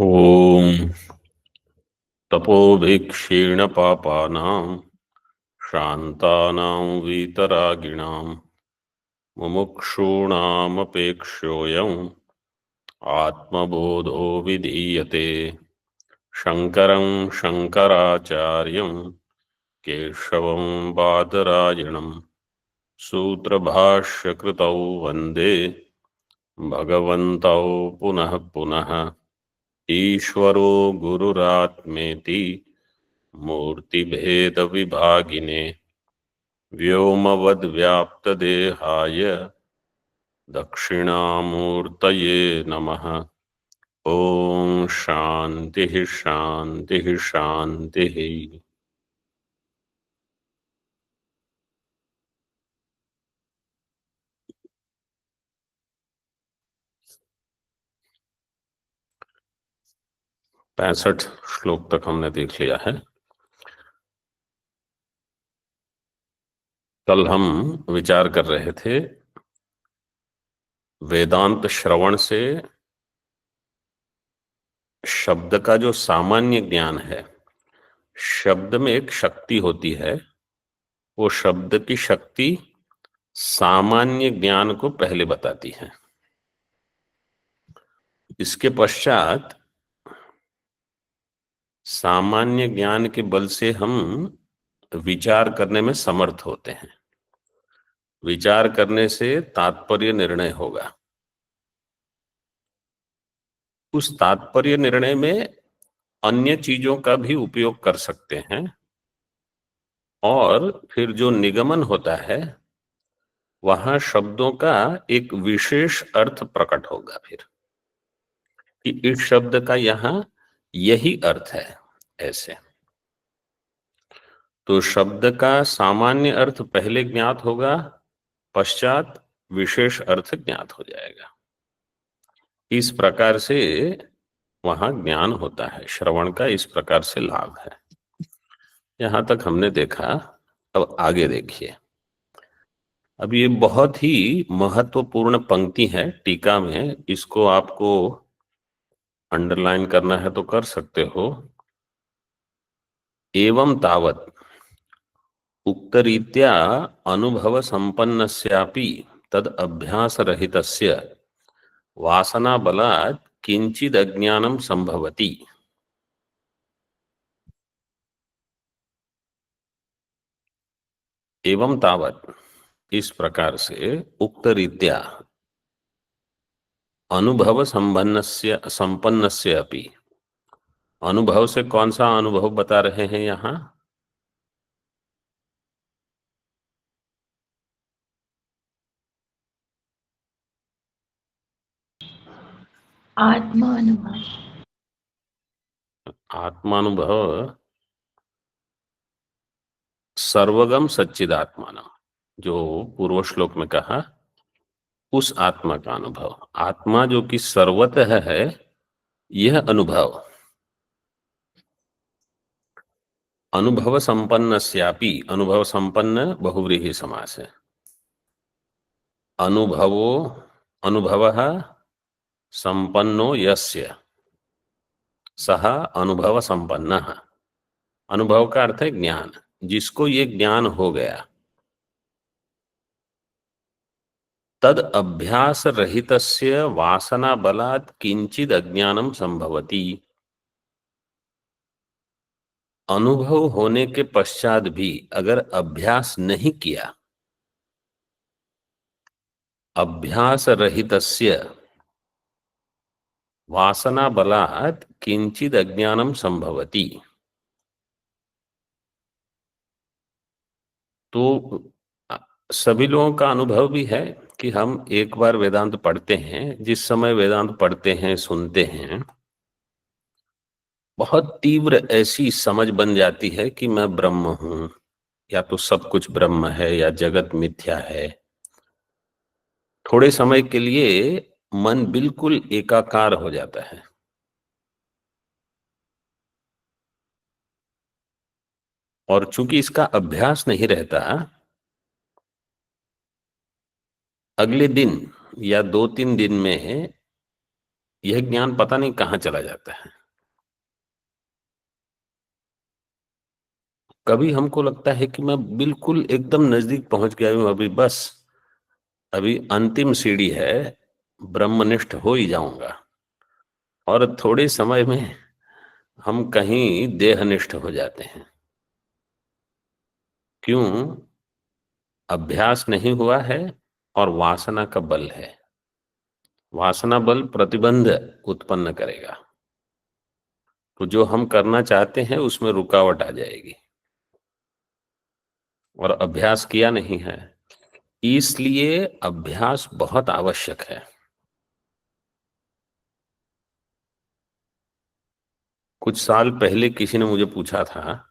ॐ तपोभिक्षीण पापानां शान्तानां वीतरागिणां मुमुक्षूणामपेक्ष्योऽयम् आत्मबोधो विधीयते। शङ्करं शङ्कराचार्यं केशवं बादरायणं सूत्रभाष्यकृतौ वन्दे भगवन्तौ पुनः पुनः। ईश्वरो गुरुरात्मेति मूर्तिभेदविभागिने व्योमवद्व्याप्तदेहाय दक्षिणामूर्तये नमः। ओम शांति शांति शांति। 65 श्लोक तक हमने देख लिया है। कल हम विचार कर रहे थे वेदांत श्रवण से शब्द का जो सामान्य ज्ञान है, शब्द में एक शक्ति होती है, वो शब्द की शक्ति सामान्य ज्ञान को पहले बताती है। इसके पश्चात सामान्य ज्ञान के बल से हम विचार करने में समर्थ होते हैं। विचार करने से तात्पर्य निर्णय होगा। उस तात्पर्य निर्णय में अन्य चीजों का भी उपयोग कर सकते हैं और फिर जो निगमन होता है वहां शब्दों का एक विशेष अर्थ प्रकट होगा। फिर कि इस शब्द का यहाँ यही अर्थ है। ऐसे तो शब्द का सामान्य अर्थ पहले ज्ञात होगा, पश्चात विशेष अर्थ ज्ञात हो जाएगा। इस प्रकार से वहां ज्ञान होता है। श्रवण का इस प्रकार से लाभ है। यहां तक हमने देखा। अब आगे देखिए। अब ये बहुत ही महत्वपूर्ण पंक्ति है टीका में। इसको आपको अंडरलाइन करना है तो कर सकते हो। एवं तावत् उक्तरीत्या अनुभव संपन्नस्यापि तद अभ्यास रहितस्य वासना बलात् किंचिद अज्ञानम संभवति। एवं तावत् इस प्रकार से उक्त रीत्या अनुभव संपन्नस्य अपि। अनुभव से कौन सा अनुभव बता रहे हैं यहां? आत्मानुभव। आत्मानुभव सर्वगम सच्चिदात्मानम, जो पूर्व श्लोक में कहा, उस आत्मा का अनुभव। आत्मा जो कि सर्वतः है, यह अनुभव। अनुभव संपन्नस्यापि, अनुभव संपन्न बहुव्रीहि समास है। अनुभवो अनुभवः संपन्नो यस्य सह अनुभव संपन्नः। अनुभव का अर्थ है ज्ञान। जिसको ये ज्ञान हो गया, तद अभ्यास रहितस्य वासना बलात् किंचिद अज्ञानम संभवति। अनुभव होने के पश्चात भी अगर अभ्यास नहीं किया, अभ्यास रहितस्य वासना बलात् किंचिद अज्ञानम संभवति, तो सभी लोगों का अनुभव भी है कि हम एक बार वेदांत पढ़ते हैं। जिस समय वेदांत पढ़ते हैं, सुनते हैं, बहुत तीव्र ऐसी समझ बन जाती है कि मैं ब्रह्म हूं, या तो सब कुछ ब्रह्म है, या जगत मिथ्या है। थोड़े समय के लिए मन बिल्कुल एकाकार हो जाता है। और चूंकि इसका अभ्यास नहीं रहता, अगले दिन या 2-3 दिन में यह ज्ञान पता नहीं कहाँ चला जाता है। कभी हमको लगता है कि मैं बिल्कुल एकदम नजदीक पहुंच गया हूं, अभी बस अभी अंतिम सीढ़ी है, ब्रह्मनिष्ठ हो ही जाऊंगा। और थोड़े समय में हम कहीं देहनिष्ठ हो जाते हैं। क्यों? अभ्यास नहीं हुआ है और वासना का बल है। वासना बल प्रतिबंध उत्पन्न करेगा, तो जो हम करना चाहते हैं उसमें रुकावट आ जाएगी। और अभ्यास किया नहीं है, इसलिए अभ्यास बहुत आवश्यक है। कुछ साल पहले किसी ने मुझे पूछा था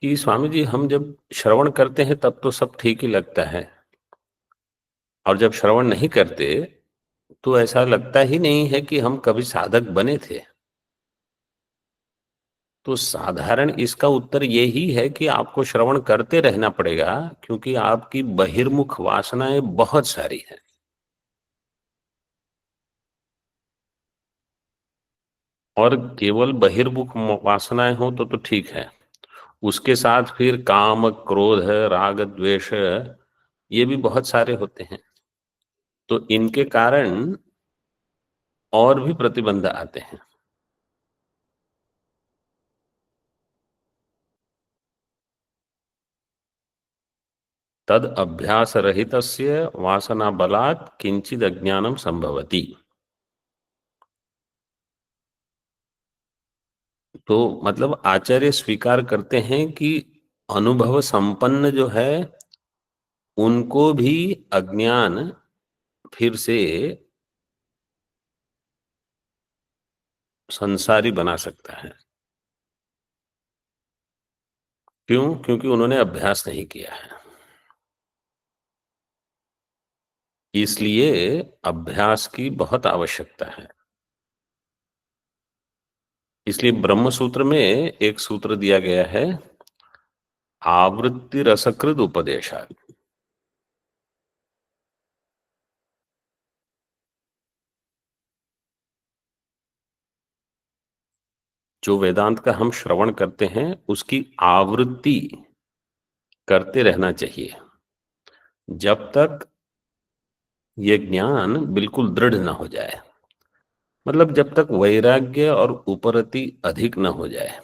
कि स्वामी जी, हम जब श्रवण करते हैं तब तो सब ठीक ही लगता है, और जब श्रवण नहीं करते तो ऐसा लगता ही नहीं है कि हम कभी साधक बने थे। तो साधारण इसका उत्तर यही है कि आपको श्रवण करते रहना पड़ेगा, क्योंकि आपकी बहिर्मुख वासनाएं बहुत सारी हैं। और केवल बहिर्मुख वासनाएं हो तो ठीक है, उसके साथ फिर काम, क्रोध, राग, द्वेष, ये भी बहुत सारे होते हैं। तो इनके कारण और भी प्रतिबंध आते हैं। तद अभ्यास रहितस्य वासना बलात् किंचिद अज्ञानम संभवति। तो मतलब आचार्य स्वीकार करते हैं कि अनुभव संपन्न जो है उनको भी अज्ञान फिर से संसारी बना सकता है। क्यों? क्योंकि उन्होंने अभ्यास नहीं किया है। इसलिए अभ्यास की बहुत आवश्यकता है। इसलिए ब्रह्म सूत्र में एक सूत्र दिया गया है, आवृत्ति रसकृत उपदेशा। जो वेदांत का हम श्रवण करते हैं उसकी आवृत्ति करते रहना चाहिए, जब तक ये ज्ञान बिल्कुल दृढ़ न हो जाए। मतलब जब तक वैराग्य और उपरति अधिक न हो जाए।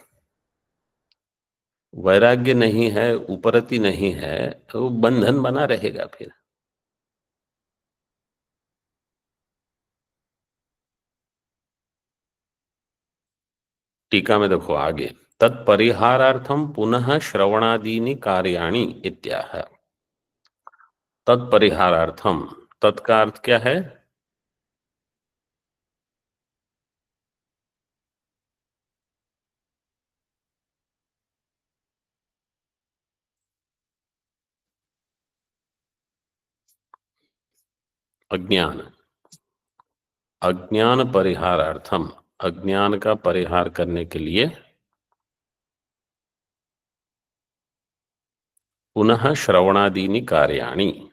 वैराग्य नहीं है, उपरति नहीं है, तो बंधन बना रहेगा फिर। टीका में देखो आगे, तत्परिहारार्थम पुनः श्रवणादीनि कार्याणि इत्याह। तत्परिहारार्थम, तत्का अर्थ क्या है? अज्ञान। अज्ञान परिहारार्थम, अज्ञान का परिहार करने के लिए पुनः श्रवणादीनि कार्याणि,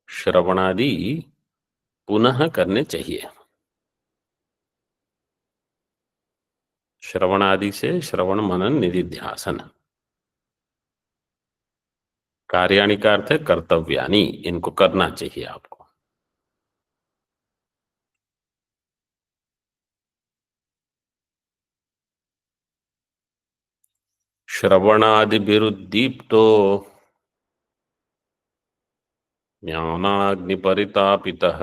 श्रवणादि पुनः करने चाहिए। श्रवणादि से श्रवण मनन निधिध्यासन। कार्याणि का अर्थ है कर्तव्यानि, इनको करना चाहिए आपको। श्रवणादि विरुद्धीप्तो ज्ञानाग्निपरितापितः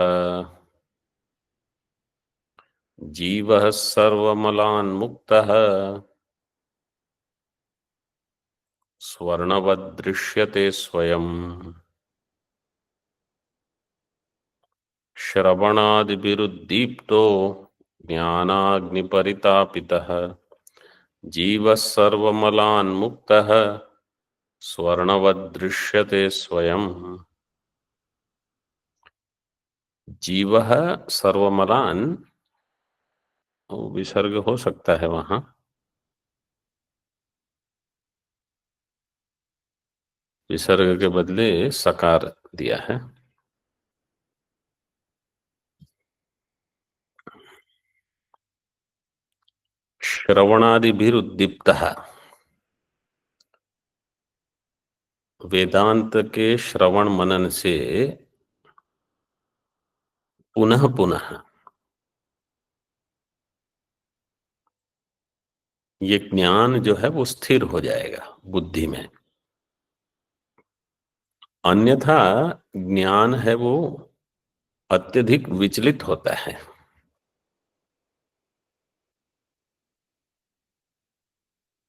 जीवः सर्वमलान्मुक्तः स्वर्णवदृश्यते स्वयं। श्रवणादिभिरुद्दीप्तो ज्ञानाग्निपरितापितः जीवः सर्वमलान्मुक्तः स्वर्णवदृश्यते स्वयं। जीवः सर्वमलान विसर्ग हो सकता है वहां, विसर्ग के बदले सकार दिया है। श्रवणादिभिरुद्दीप्तः, वेदांत के श्रवण मनन से पुनः पुनः ये ज्ञान जो है वो स्थिर हो जाएगा बुद्धि में। अन्यथा ज्ञान है वो अत्यधिक विचलित होता है।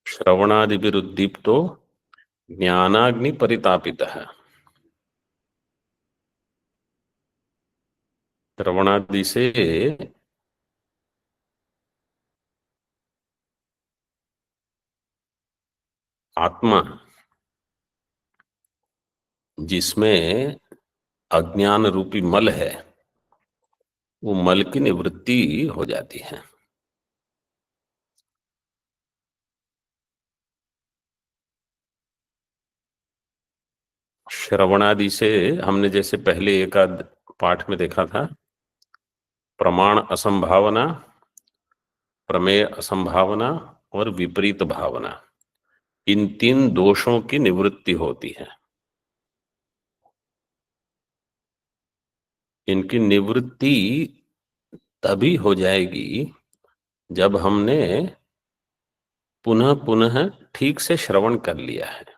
श्रवणादिभिरुद्दीप्तो ज्ञानाग्नि परितापितः। श्रवणादि से आत्मा, जिसमें अज्ञान रूपी मल है, वो मल की निवृत्ति हो जाती है। श्रवणादि से हमने जैसे पहले एक आध पाठ में देखा था, प्रमाण असंभावना, प्रमेय असंभावना और विपरीत भावना, इन तीन दोषों की निवृत्ति होती है। इनकी निवृत्ति तभी हो जाएगी जब हमने पुनः पुनः ठीक से श्रवण कर लिया है।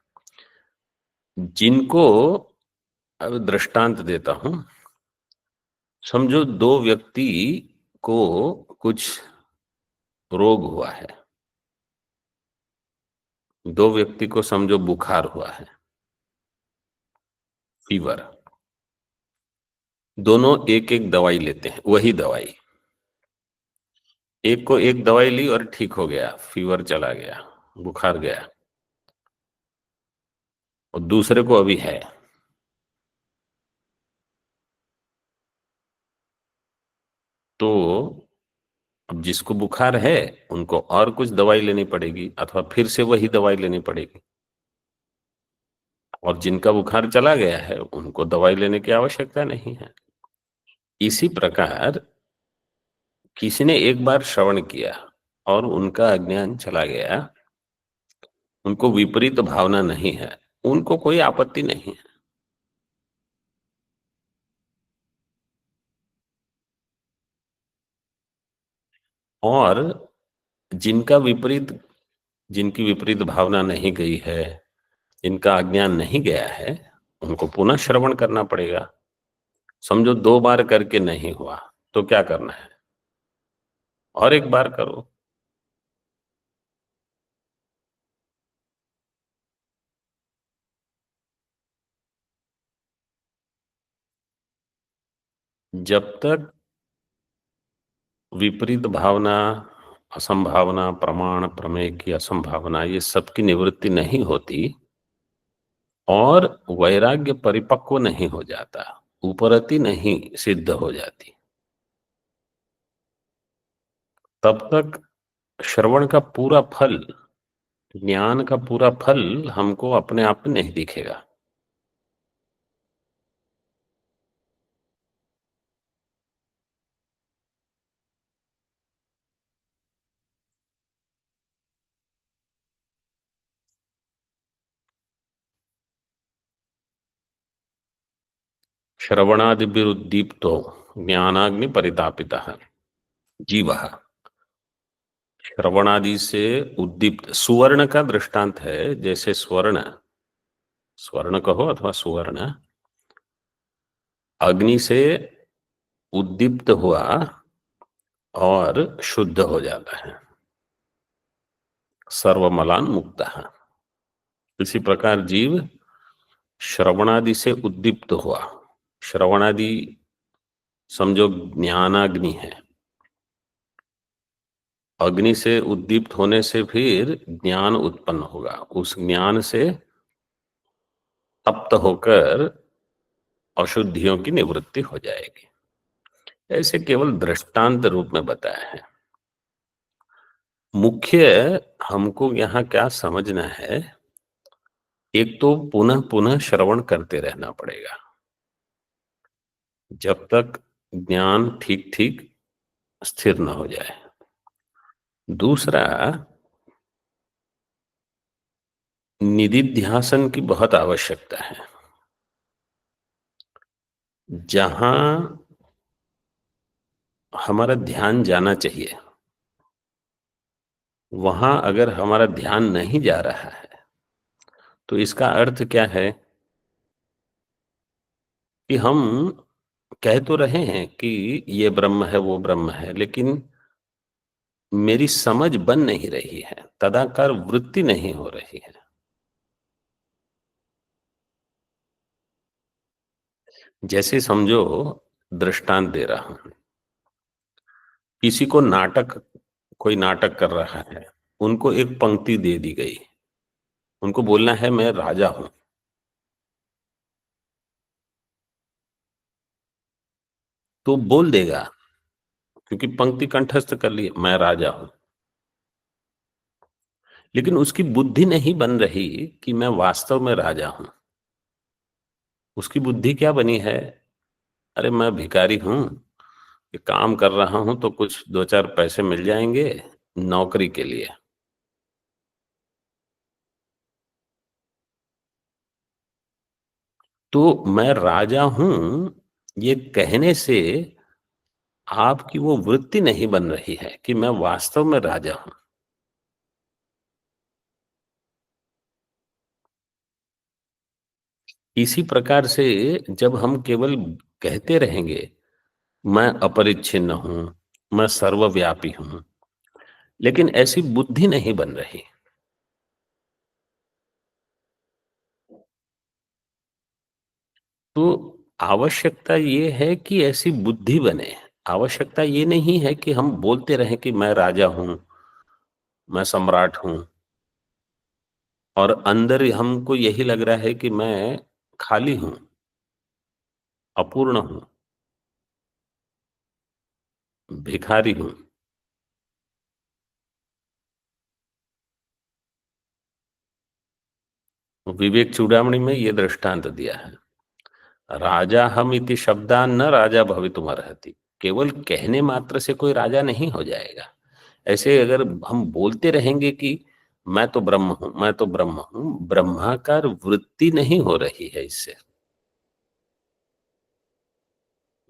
जिनको, अब दृष्टांत देता हूं, समझो दो व्यक्ति को कुछ रोग हुआ है, दो व्यक्ति को समझो बुखार हुआ है, फीवर। दोनों एक एक दवाई लेते हैं, वही दवाई। एक को एक दवाई ली और ठीक हो गया, फीवर चला गया, बुखार गया, और दूसरे को अभी है। तो अब जिसको बुखार है उनको और कुछ दवाई लेनी पड़ेगी अथवा फिर से वही दवाई लेनी पड़ेगी, और जिनका बुखार चला गया है उनको दवाई लेने की आवश्यकता नहीं है। इसी प्रकार किसी ने एक बार श्रवण किया और उनका अज्ञान चला गया, उनको विपरीत भावना नहीं है, उनको कोई आपत्ति नहीं है। और जिनका विपरीत, जिनकी विपरीत भावना नहीं गई है, जिनका अज्ञान नहीं गया है, उनको पुनः श्रवण करना पड़ेगा। समझो दो बार करके नहीं हुआ तो क्या करना है, और एक बार करो। जब तक विपरीत भावना, असंभावना, प्रमाण प्रमेय की असंभावना, ये सबकी निवृत्ति नहीं होती और वैराग्य परिपक्व नहीं हो जाता, उपरति नहीं सिद्ध हो जाती, तब तक श्रवण का पूरा फल, ज्ञान का पूरा फल हमको अपने आप में नहीं दिखेगा। श्रवणादिभिरुद्दीप्तो ज्ञानाग्नि परितापितः जीवः। श्रवणादि से उद्दीप्त, सुवर्ण का दृष्टांत है। जैसे स्वर्ण, स्वर्ण कहो अथवा सुवर्ण, अग्नि से उद्दीप्त हुआ और शुद्ध हो जाता है, सर्वमलान मुक्तः। इसी प्रकार जीव श्रवणादि से उद्दीप्त हुआ, श्रवणादि समझो ज्ञानाग्नि है, अग्नि से उद्दीप्त होने से फिर ज्ञान उत्पन्न होगा, उस ज्ञान से तप्त होकर अशुद्धियों की निवृत्ति हो जाएगी। ऐसे केवल दृष्टांत रूप में बताया है। मुख्य हमको यहाँ क्या समझना है, एक तो पुनः पुनः श्रवण करते रहना पड़ेगा जब तक ज्ञान ठीक ठीक स्थिर न हो जाए। दूसरा, निधिध्यासन की बहुत आवश्यकता है। जहां हमारा ध्यान जाना चाहिए, वहां अगर हमारा ध्यान नहीं जा रहा है, तो इसका अर्थ क्या है कि हम कह तो रहे हैं कि ये ब्रह्म है, वो ब्रह्म है, लेकिन मेरी समझ बन नहीं रही है, तदाकार वृत्ति नहीं हो रही है। जैसे समझो, दृष्टांत दे रहा हूं, किसी को कोई नाटक कर रहा है, उनको एक पंक्ति दे दी गई, उनको बोलना है मैं राजा हूं, तो बोल देगा, क्योंकि पंक्ति कंठस्थ कर ली, मैं राजा हूं। लेकिन उसकी बुद्धि नहीं बन रही कि मैं वास्तव में राजा हूं। उसकी बुद्धि क्या बनी है, अरे मैं भिखारी हूं, ये काम कर रहा हूं तो कुछ दो चार पैसे मिल जाएंगे नौकरी के लिए। तो मैं राजा हूं, ये कहने से आपकी वो वृत्ति नहीं बन रही है कि मैं वास्तव में राजा हूं। इसी प्रकार से जब हम केवल कहते रहेंगे मैं अपरिच्छिन्न हूं, मैं सर्वव्यापी हूं, लेकिन ऐसी बुद्धि नहीं बन रही, तो आवश्यकता ये है कि ऐसी बुद्धि बने। आवश्यकता ये नहीं है कि हम बोलते रहें कि मैं राजा हूं, मैं सम्राट हूं, और अंदर हमको यही लग रहा है कि मैं खाली हूं, अपूर्ण हूं, भिखारी हूं। विवेक चूड़ामणि में ये दृष्टांत दिया है, राजा हम इति शब्दान न राजा भवितुमर्हति। केवल कहने मात्र से कोई राजा नहीं हो जाएगा। ऐसे अगर हम बोलते रहेंगे कि मैं तो ब्रह्म हूं, मैं तो ब्रह्म हूं, ब्रह्माकार वृत्ति नहीं हो रही है, इससे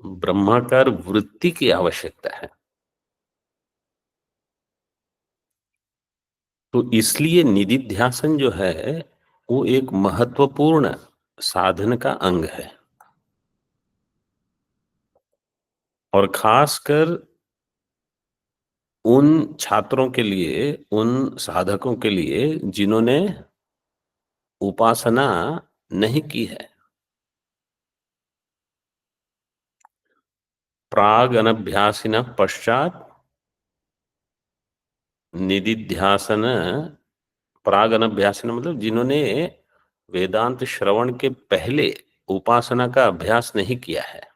ब्रह्माकार वृत्ति की आवश्यकता है। तो इसलिए निधिध्यासन जो है वो एक महत्वपूर्ण साधन का अंग है, और खासकर उन छात्रों के लिए, उन साधकों के लिए जिन्होंने उपासना नहीं की है। प्राग अनभ्यासिन पश्चात निधिध्यासन। प्राग अनभ्यासिन मतलब जिन्होंने वेदांत श्रवण के पहले उपासना का अभ्यास नहीं किया है,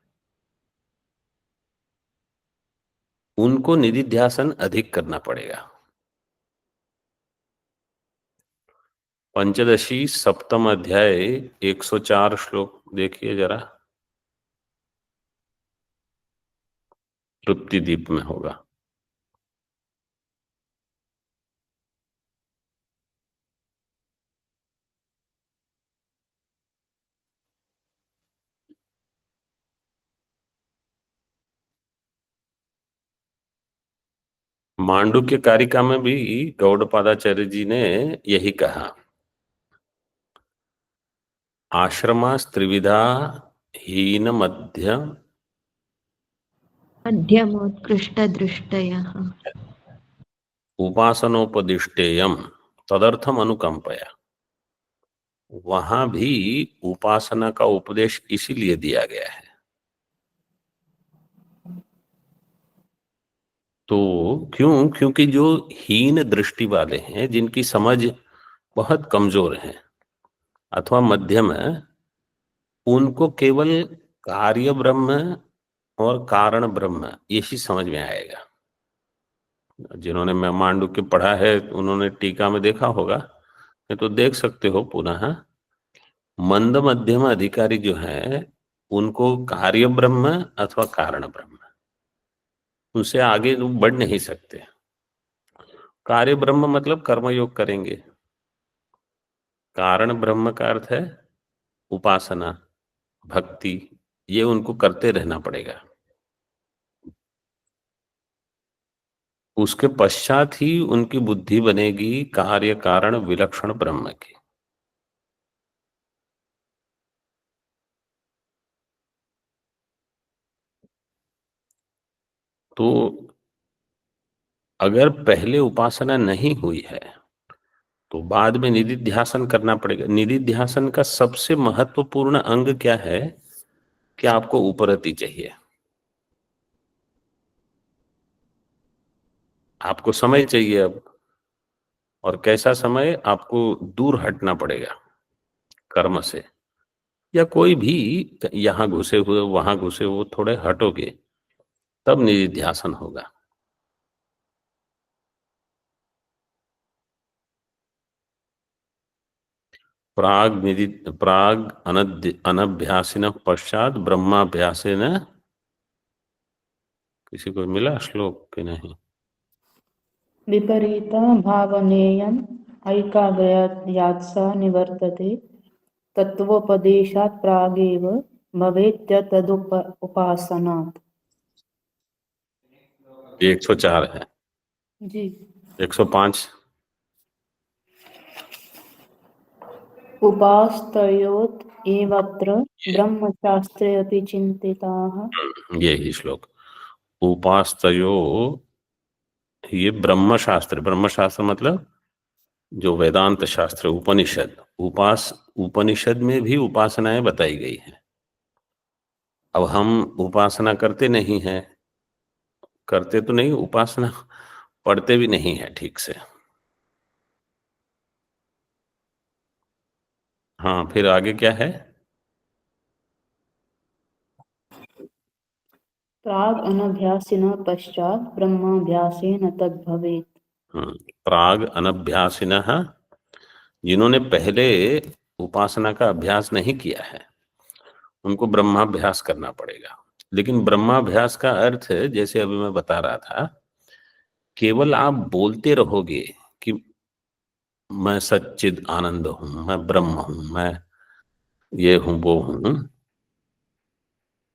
उनको निधिध्यासन अधिक करना पड़ेगा। पंचदशी सप्तम अध्याय 104 श्लोक देखिए जरा, तृप्ति दीप में होगा। मांडुक्य कारिका में भी गौड़पादाचार्य जी ने यही कहा, आश्रमास त्रिविधा हीन मध्य मध्यमोत्कृष्टदृष्टयः उपासनोपदिष्टेयम तदर्थम अनुकंपया। वहां भी उपासना का उपदेश इसीलिए दिया गया है। तो क्यों? क्योंकि जो हीन दृष्टि वाले हैं, जिनकी समझ बहुत कमजोर है अथवा मध्यम है, उनको केवल कार्य ब्रह्म और कारण ब्रह्म यही समझ में आएगा। जिन्होंने मैं मांडुक्य पढ़ा है उन्होंने टीका में देखा होगा, ये तो देख सकते हो पुनः। मंद मध्यम अधिकारी जो है उनको कार्य ब्रह्म अथवा कारण ब्रह्म, उनसे आगे बढ़ नहीं सकते। कार्य ब्रह्म मतलब कर्मयोग करेंगे। कारण ब्रह्म का अर्थ है उपासना, भक्ति, ये उनको करते रहना पड़ेगा। उसके पश्चात ही उनकी बुद्धि बनेगी कार्य कारण विलक्षण ब्रह्म की। तो अगर पहले उपासना नहीं हुई है तो बाद में निधिध्यासन करना पड़ेगा। निधिध्यासन का सबसे महत्वपूर्ण अंग क्या है कि आपको उपरति चाहिए, आपको समय चाहिए अब। और कैसा समय? आपको दूर हटना पड़ेगा कर्म से, या कोई भी यहां घुसे हुए वहां घुसे हुए थोड़े हटोगे तब निधिध्यासन होगा। प्राग अनभ्यासिन पश्चात ब्रह्माभ्यासेन। किसी को मिला श्लोक कि नहीं? विपरीत भावनेयम् ऐकाग्र्यात् स निवर्तते तत्वोपदेशात् प्रागेव भवेत् उपासनात्। 104 है। जी। 105। उपास्तयोत् एवत्र ब्रह्मशास्त्रे अपि चिन्तिताः। यही श्लोक। उपास्तयो, ये ब्रह्मशास्त्र, ब्रह्मशास्त्र मतलब जो वेदांत शास्त्र, उपनिषद। उपनिषद में भी उपासनाएं बताई गई हैं। अब हम उपासना करते नहीं हैं, करते तो नहीं, उपासना पढ़ते भी नहीं है ठीक से। हाँ, फिर आगे क्या है? प्राग अनभ्यासिनः पश्चात् ब्रह्माभ्यासेन तद्भवेत्। प्राग अनभ्यासिनः, जिन्होंने पहले उपासना का अभ्यास नहीं किया है उनको ब्रह्माभ्यास करना पड़ेगा। लेकिन ब्रह्माभ्यास का अर्थ, जैसे अभी मैं बता रहा था, केवल आप बोलते रहोगे कि मैं सच्चिद आनंद हूं, मैं ब्रह्म हूं, मैं ये हूं वो हूं,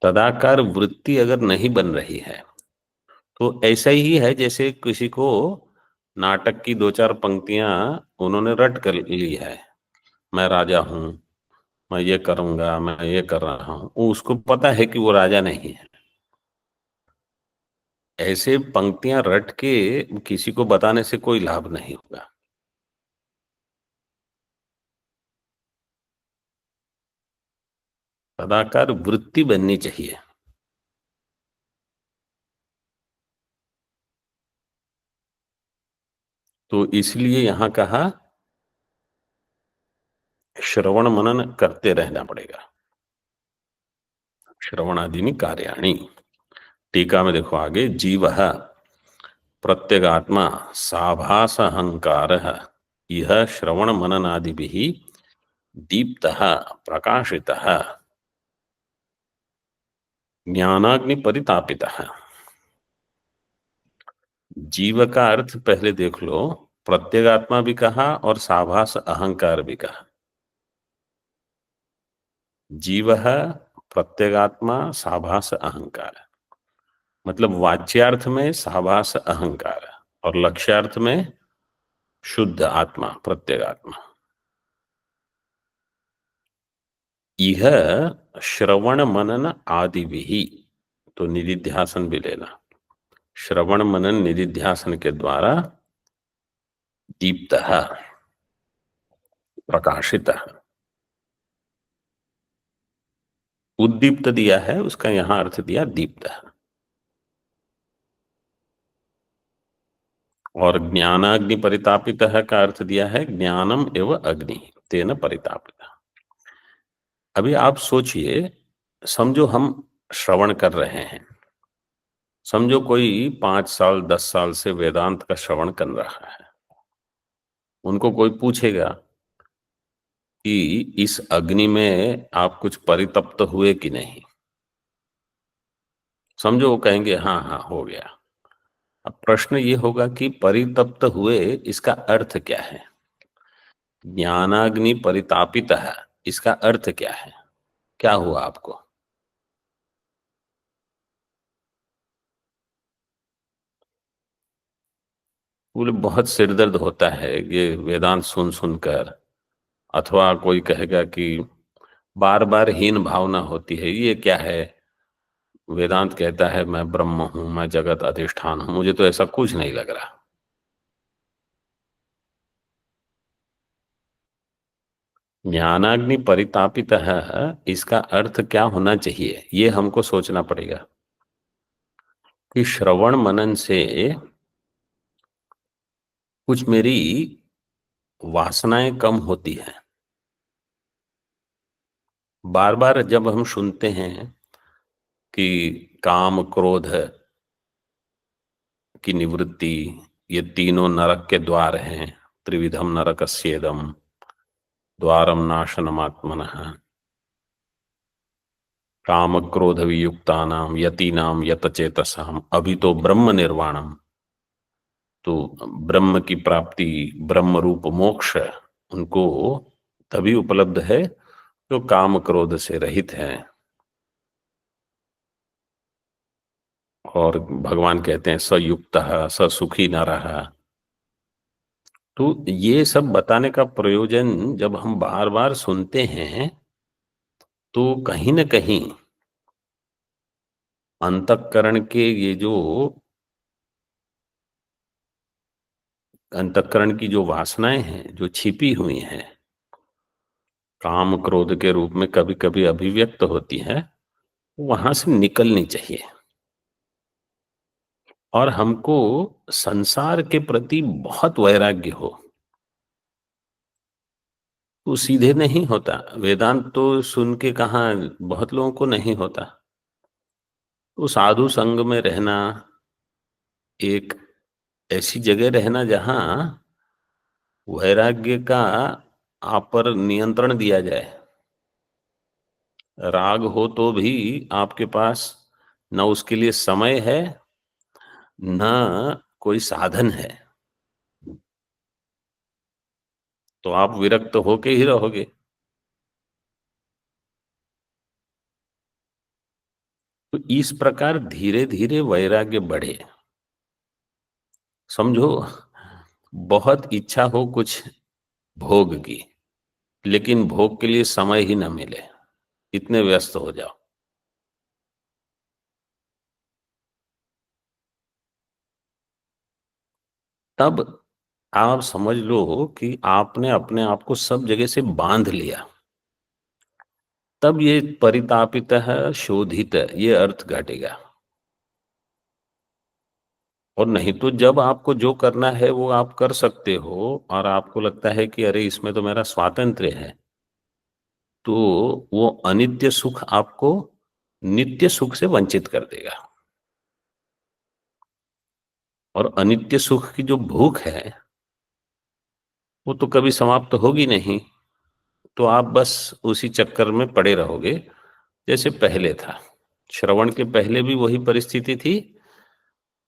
तदाकार वृत्ति अगर नहीं बन रही है तो ऐसा ही है जैसे किसी को नाटक की दो चार पंक्तियां उन्होंने रट कर ली है। मैं राजा हूं, मैं ये करूंगा, मैं ये कर रहा हूं, वो उसको पता है कि वो राजा नहीं है। ऐसे पंक्तियां रट के किसी को बताने से कोई लाभ नहीं होगा। तदाकार वृत्ति बननी चाहिए। तो इसलिए यहां कहा श्रवण मनन करते रहना पड़ेगा। श्रवणादीनि कार्याणि। टीका में देखो आगे, जीवः प्रत्यगात्मा साभास अहंकार यह श्रवण मननादिभिः दीप्तः प्रकाशितः ज्ञानाग्नि परितापितः। जीव का अर्थ पहले देख लो, प्रत्यगात्मा भी कहा और साभास अहंकार भी कहा। जीव प्रत्यगात्मा साभास अहंकार, मतलब वाच्यार्थ में साभास अहंकार और लक्ष्यार्थ में शुद्ध आत्मा प्रत्यगात्मा। यह श्रवण मनन आदि भी, तो निधिध्यासन भी लेना। श्रवण मनन निधिध्यासन के द्वारा दीप्त प्रकाशित, उद्दीप्त दिया है, उसका यहां अर्थ दिया दीप्त। और ज्ञानाग्नि परितापित का अर्थ दिया है ज्ञानम एवं अग्नि तेन परितापित। अभी आप सोचिए, समझो हम श्रवण कर रहे हैं, समझो कोई 5 साल 10 साल से वेदांत का श्रवण कर रहा है। उनको कोई पूछेगा कि इस अग्नि में आप कुछ परितप्त हुए कि नहीं, समझो वो कहेंगे हाँ हाँ हो गया। अब प्रश्न ये होगा कि परितप्त हुए इसका अर्थ क्या है? ज्ञानाग्नि परितापित है, इसका अर्थ क्या है? क्या हुआ आपको? बोले बहुत सिरदर्द होता है ये वेदांत सुन सुनकर, अथवा कोई कहेगा कि बार बार हीन भावना होती है, ये क्या है? वेदांत कहता है मैं ब्रह्म हूं, मैं जगत अधिष्ठान हूं, मुझे तो ऐसा कुछ नहीं लग रहा। ज्ञानाग्नि परितापित है, इसका अर्थ क्या होना चाहिए, ये हमको सोचना पड़ेगा कि श्रवण मनन से कुछ मेरी वासनाएं कम होती हैं। बार बार जब हम सुनते हैं कि काम क्रोध की निवृत्ति, ये तीनों नरक के द्वार हैं, त्रिविधम नरकस्येदम द्वारम नाशनमात्मनः, काम क्रोध वियुक्तानाम यतीनाम यतचेतसाम अभितो ब्रह्म निर्वाणम। तो ब्रह्म की प्राप्ति, ब्रह्म रूप मोक्ष उनको तभी उपलब्ध है जो काम क्रोध से रहित हैं। और भगवान कहते हैं स युक्तः स सुखी नरः। तो ये सब बताने का प्रयोजन जब हम बार बार सुनते हैं तो कहीं न कहीं अंतःकरण के ये जो अंतःकरण की जो वासनाएं हैं, जो छिपी हुई हैं, काम क्रोध के रूप में कभी कभी अभिव्यक्त होती है, वहां से निकलनी चाहिए। और हमको संसार के प्रति बहुत वैराग्य हो, तो सीधे नहीं होता। वेदांत तो सुन के कहाँ बहुत लोगों को नहीं होता। तो साधु संग में रहना, एक ऐसी जगह रहना जहां वैराग्य का आप पर नियंत्रण दिया जाए। राग हो तो भी आपके पास न उसके लिए समय है, न कोई साधन है, तो आप विरक्त होके ही रहोगे। तो इस प्रकार धीरे धीरे वैराग्य बढ़े। समझो, बहुत इच्छा हो कुछ भोग की, लेकिन भोग के लिए समय ही न मिले, इतने व्यस्त हो जाओ, तब आप समझ लो कि आपने अपने आप को सब जगह से बांध लिया। तब ये परितापित है, शोधित है, ये अर्थ घटेगा। और नहीं तो जब आपको जो करना है वो आप कर सकते हो और आपको लगता है कि अरे इसमें तो मेरा स्वातंत्र्य है, तो वो अनित्य सुख आपको नित्य सुख से वंचित कर देगा। और अनित्य सुख की जो भूख है वो तो कभी समाप्त होगी नहीं। तो आप बस उसी चक्कर में पड़े रहोगे जैसे पहले था। श्रवण के पहले भी वही परिस्थिति थी।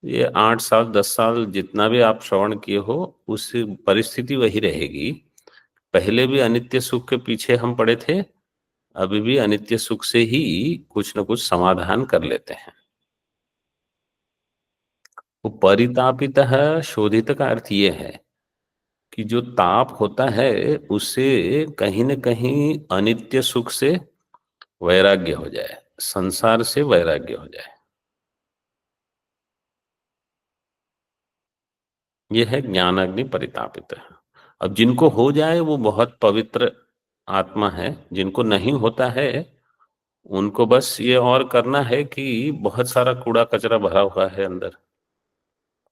ये 8 साल 10 साल जितना भी आप श्रवण किए हो, उस परिस्थिति वही रहेगी। पहले भी अनित्य सुख के पीछे हम पड़े थे, अभी भी अनित्य सुख से ही कुछ न कुछ समाधान कर लेते हैं। वो परितापित है, शोधित का अर्थ ये है कि जो ताप होता है उससे कहीं न कहीं अनित्य सुख से वैराग्य हो जाए, संसार से वैराग्य हो जाए। ये है ज्ञानाग्नि परितापित है। अब जिनको हो जाए वो बहुत पवित्र आत्मा है, जिनको नहीं होता है उनको बस ये और करना है कि बहुत सारा कूड़ा कचरा भरा हुआ है अंदर,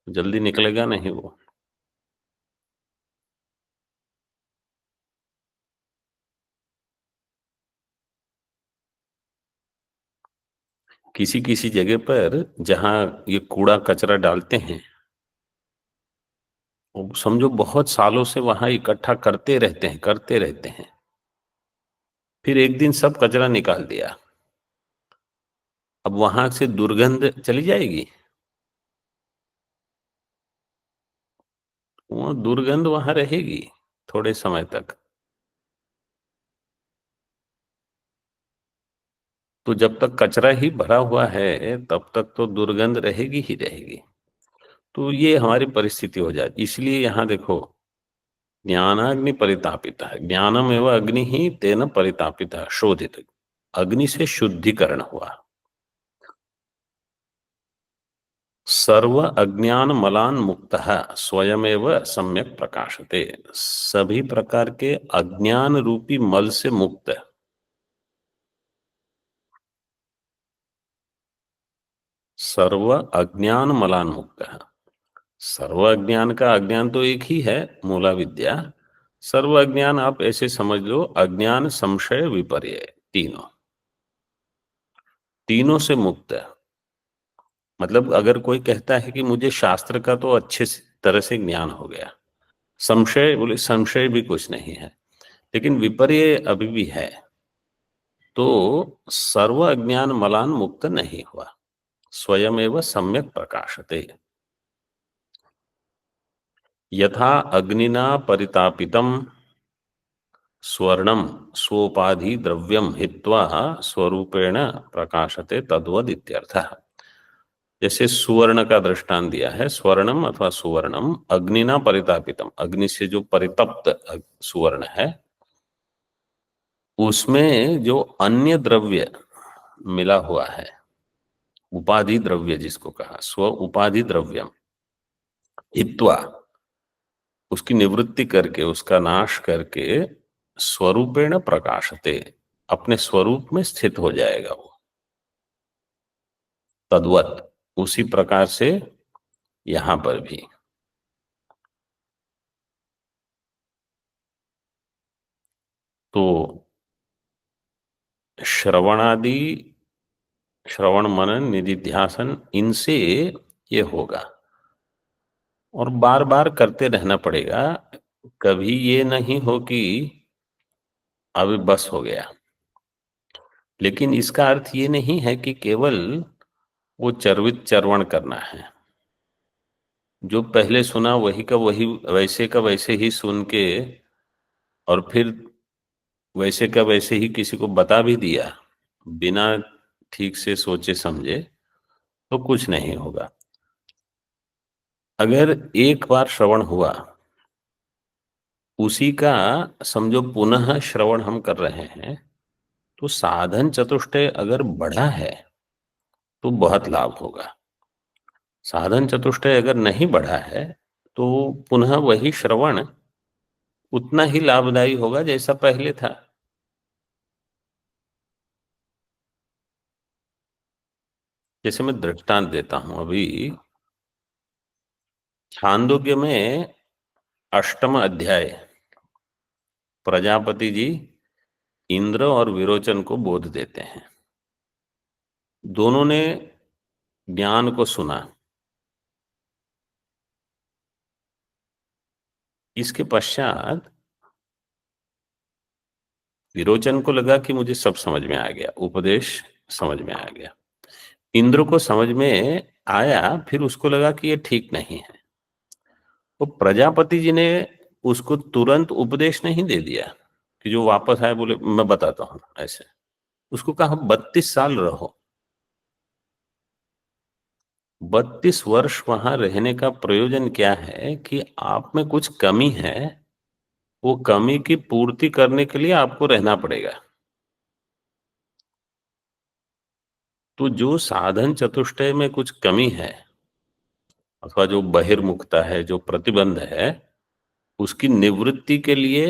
जल्दी निकलेगा नहीं वो। किसी किसी जगह पर जहां ये कूड़ा कचरा डालते हैं, वो समझो बहुत सालों से वहां इकट्ठा करते रहते हैं। फिर एक दिन सब कचरा निकाल दिया, अब वहां से दुर्गंध चली जाएगी? वो दुर्गंध वहां रहेगी थोड़े समय तक। तो जब तक कचरा ही भरा हुआ है तब तक तो दुर्गंध रहेगी ही रहेगी। तो ये हमारी परिस्थिति हो जाती, इसलिए यहाँ देखो, ज्ञानाग्नि परितापिता है, ज्ञानम एवं अग्नि ही तेन परितापिता शोधित, अग्नि से शुद्धिकरण हुआ। सर्व अज्ञान मलान मुक्त स्वयमेव सम्यक प्रकाशते, सभी प्रकार के अज्ञान रूपी मल से मुक्त है। सर्व अज्ञान मलान मुक्त है, सर्व अज्ञान का अज्ञान तो एक ही है, मूला विद्या। सर्व अज्ञान आप ऐसे समझ लो, अज्ञान संशय विपर्य, तीनों तीनों से मुक्त है। मतलब अगर कोई कहता है कि मुझे शास्त्र का तो अच्छे तरह से ज्ञान हो गया, संशय, बोले संशय भी कुछ नहीं है, लेकिन विपर्य अभी भी है, तो सर्व अज्ञान मलान मुक्त नहीं हुआ। स्वयमेव सम्यक प्रकाशते, यथा अग्निना परितापितम स्वर्णम स्वोपाधि द्रव्यम हित्वा स्वरूपेण प्रकाशते तद्वद इत्यर्थः। जैसे सुवर्ण का दृष्टांत दिया है, स्वर्णम अथवा सुवर्णम अग्निना परितापितम, अग्नि से जो परितप्त सुवर्ण है, उसमें जो अन्य द्रव्य मिला हुआ है, उपाधि द्रव्य जिसको कहा, स्व उपाधि द्रव्यम हित्वा, उसकी निवृत्ति करके, उसका नाश करके, स्वरूपेण प्रकाशते, अपने स्वरूप में स्थित हो जाएगा वो। तद्वत, उसी प्रकार से यहां पर भी। तो श्रवणादि, श्रवण मनन निधिध्यासन, इनसे ये होगा, और बार बार करते रहना पड़ेगा। कभी ये नहीं हो कि अब बस हो गया, लेकिन इसका अर्थ ये नहीं है कि केवल वो चर्वित चर्वण करना है। जो पहले सुना वही का वही, वैसे का वैसे ही सुन के, और फिर वैसे का वैसे ही किसी को बता भी दिया बिना ठीक से सोचे समझे, तो कुछ नहीं होगा। अगर एक बार श्रवण हुआ, उसी का समझो पुनः श्रवण हम कर रहे हैं, तो साधन चतुष्टय अगर बढ़ा है तो बहुत लाभ होगा। साधन चतुष्टय अगर नहीं बढ़ा है तो पुनः वही श्रवण उतना ही लाभदायी होगा जैसा पहले था। जैसे मैं दृष्टांत देता हूं, अभी छांदोग्य में 8वां अध्याय, प्रजापति जी इंद्र और विरोचन को बोध देते हैं। दोनों ने ज्ञान को सुना। इसके पश्चात विरोचन को लगा कि मुझे सब समझ में आ गया, उपदेश समझ में आ गया। इंद्र को समझ में आया, फिर उसको लगा कि ये ठीक नहीं है। तो प्रजापति जी ने उसको तुरंत उपदेश नहीं दे दिया कि जो वापस आए बोले मैं बताता हूं, ऐसे उसको कहा 32 साल रहो। 32 वर्ष वहां रहने का प्रयोजन क्या है कि आप में कुछ कमी है, वो कमी की पूर्ति करने के लिए आपको रहना पड़ेगा। तो जो साधन चतुष्टय में कुछ कमी है, अथवा जो बहिर्मुखता है, जो प्रतिबंध है, उसकी निवृत्ति के लिए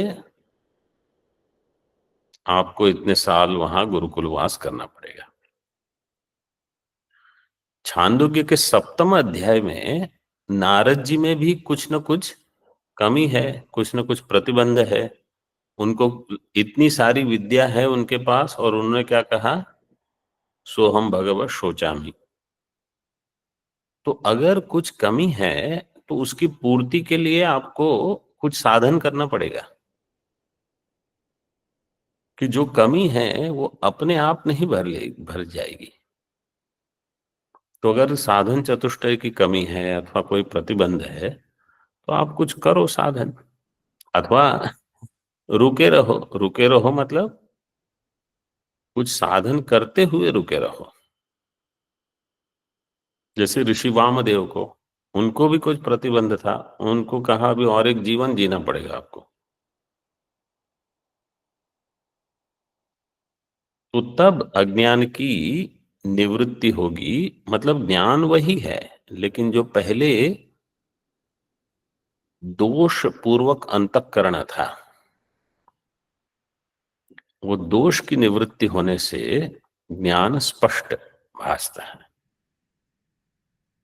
आपको इतने साल वहां गुरुकुलवास करना पड़ेगा। छांदोग्य के 7वें अध्याय में नारद जी में भी कुछ न कुछ कमी है, कुछ न कुछ प्रतिबंध है। उनको इतनी सारी विद्या है उनके पास, और उन्होंने क्या कहा, सोहम भगवत शोचामि। तो अगर कुछ कमी है तो उसकी पूर्ति के लिए आपको कुछ साधन करना पड़ेगा, कि जो कमी है वो अपने आप नहीं भर जाएगी। तो अगर साधन चतुष्टय की कमी है अथवा कोई प्रतिबंध है, तो आप कुछ करो साधन, अथवा रुके रहो मतलब कुछ साधन करते हुए रुके रहो। जैसे ऋषि वामदेव को, उनको भी कुछ प्रतिबंध था, उनको कहा अभी और एक जीवन जीना पड़ेगा आपको। तो तब अज्ञान की निवृत्ति होगी, मतलब ज्ञान वही है, लेकिन जो पहले दोष पूर्वक अंतःकरण था, वो दोष की निवृत्ति होने से ज्ञान स्पष्ट भासता है,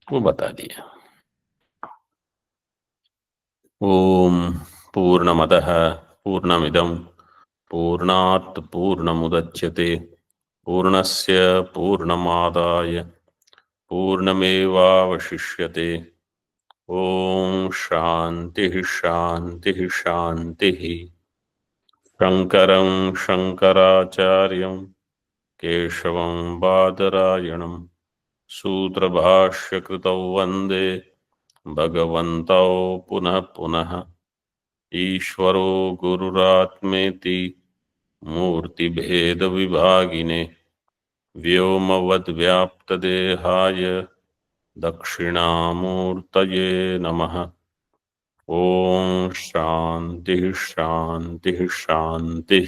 वो बता दिया। ओम पूर्णमदः पूर्णमिदं पूर्णात् पूर्णमुदच्यते पूर्णस्य पूर्णमादाय पूर्णमेवावशिष्यते। ओम शांति शांति शांति। शंकरं शंकराचार्यं केशवं बादरायणं सूत्रभाष्यकृतौ वन्दे भगवन्तौ पुनः पुनः। ईश्वरो गुरुरात्मेति मूर्तिभेदविभागिने व्योमवद्व्याप्तदेहाय दक्षिणामूर्तये नमः। ओम शांति शांति शांति।